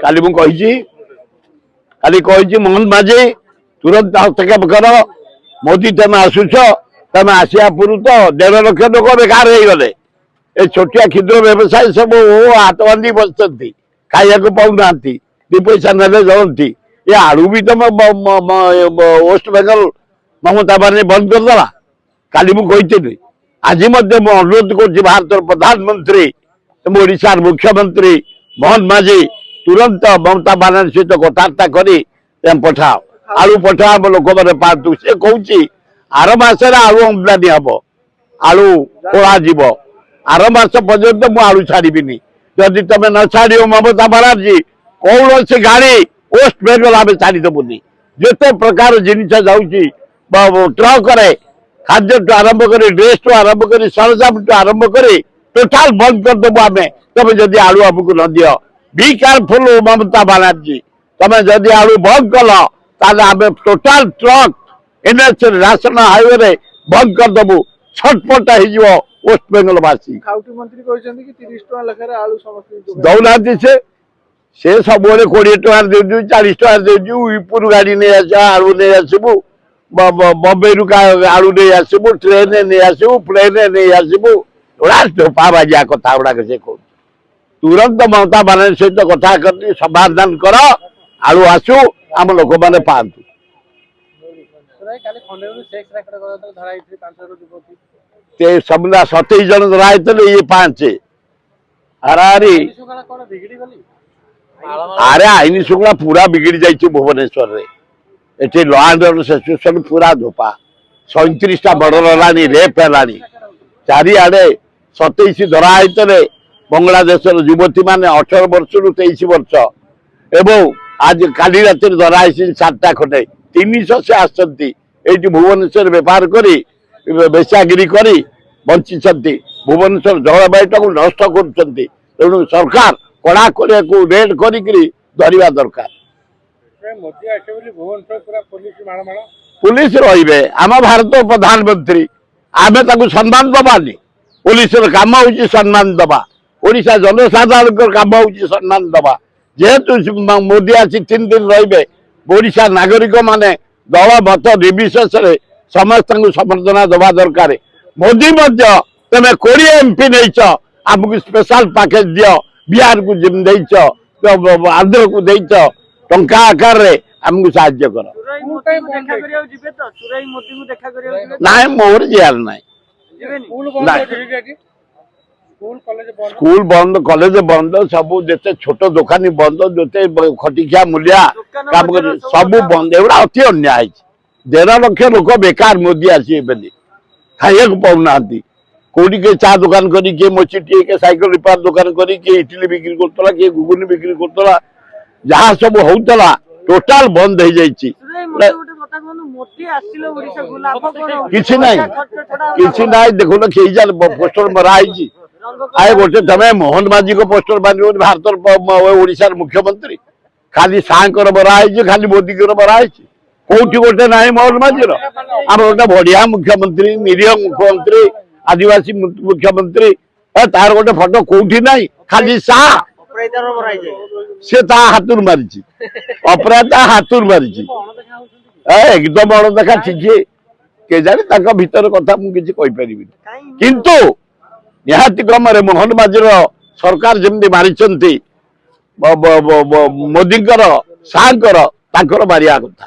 काली मोहन माझी तुरंत हस्तक्षेप कर मोदी तुम आसुच तुम आसिया पूर्व तो 1.5 लाख लोक बेकार हो गले ए छोटिया क्षुद्र व्यवसाय सब हाथ बांधी बसती खाया पाऊना दी पैसा ने जलती ये आलू भी तुम वेस्ट बेंगल ममता बानी बंद करदेला काली मुझे आज अनुरोध कर भारत प्रधानमंत्री ओडिशा मुख्यमंत्री मोहन माझी तुरंत ममता बानर्जी सहित कथबार्ता कर पठाओ आलू पठाओ लोक मैंने पातु सी कौच आर मसरे आलू आमदानी हम आलू खोला जीव आर मस पर्यंत मु आलू छाड़बी जदि तुम न छाड़ ममता बानर्जी कौन से गाड़ी वेस्ट बेंगल आम छाड़देबुनि जिते प्रकार जिनस जाऊँगी ट्रक खाद्य टू आरंभ कर ड्रेस टू आरंभ कर सरंजाम टू आरंभ कर टोटाल बंद करदेबू आम तुम जदि आलू आमको न दियो बी केयरफुल ममता बानर्जी तुम जदि आलू बंद कल आम total truck NH ration highway बंद करदेबू छटपट हो वेस्ट बेंगल वासी दौना से सब 20 टଙ୍କା दे 40 टଙ୍କା दे विपुर गाड़ी नहीं आलू नहीं आसबू बम्बे आलू नहीं आसबू ट्रेन नहीं आसबू प्लेन नहीं आसबू धोपा बाजिया कथा गुड़ाक से कह तुरंत ममता बानर्जी सहित कथा कर समाधान कर आलू आसू आम लोक मैंने पातु समुदाय 27 जन धरा ये 5 अरे आईन श्रृंखला पूरा बिगड़ी जाइए भुवनेश्वर रे eighty law and order situation पूरा धोपा 37टा मर्डर है रेप है चारिआडे 27 धरा बांग्लादेश युवती मान 18 वर्ष रु 23 वर्ष एवं आज काली रात धरा 7टा खंडे 300 से आसती भुवनेश्वर बेपार करी बेचागिरी करी बंची भुवनेश्वर जलवायुटा को नष्ट कर सरकार कड़ा को रेड करी धरवा दरकार पुलिस रे आम भारत प्रधानमंत्री आम सम्मान दबानी पुलिस काम हूँ सम्मान दबा ओडिशा जनसाधारण काम हूँ सम्मान दबा जेहेतु मोदी आसी 3 दिन रे ओडिशा नागरिक माने दल मत निर्विशेष समस्त समर्थना दबा दरकार मोदी तुम 20 MP नहीं आमको स्पेशल पैकेज दियो बिहार को आंध्र को टंका आकार आमको साहाଯ୍य कर ना मोर जियार ना स्कूल बंद कॉलेज बंद सब जिते छोट दुकानी बंद जो खटिकिया मूलिया काम कर सब बंद एगुड़ा अति अन्याय 1.5 लाख लोक बेकार मोदी आसी खाइया पाऊना कौटी के चा दुकान करी किए मोचिटी के साइकिल रिपेयर दुकान करी किए इडली बिक्री करतला किए घुगुनी बिक्री करतला जहाँ सब होतला टोटाल बंद हो जाइए किसी ना देखो ना खेल पोस्टर मराई आए गोटे तुम मोहन माझी को पोस्टर बांध भारत ओडिशा मुख्यमंत्री खाली सागर मराई खाली मोदी को मराई कौटी गोटे ना मोहन माझीर आम गोटे बढ़िया मुख्यमंत्री निरीह मुख्यमंत्री आदिवासी मुख्यमंत्री तार गोटे फोटो कौटी ना खाली सा से हाथ मारी अपराध हाथ मारी एकदम अणदेखा ठीक के जाने भीतर कथा मुझे किंतु निहाती क्रम मोहन माझीर सरकार जमी मारी मोदी सागर मारिया कथा।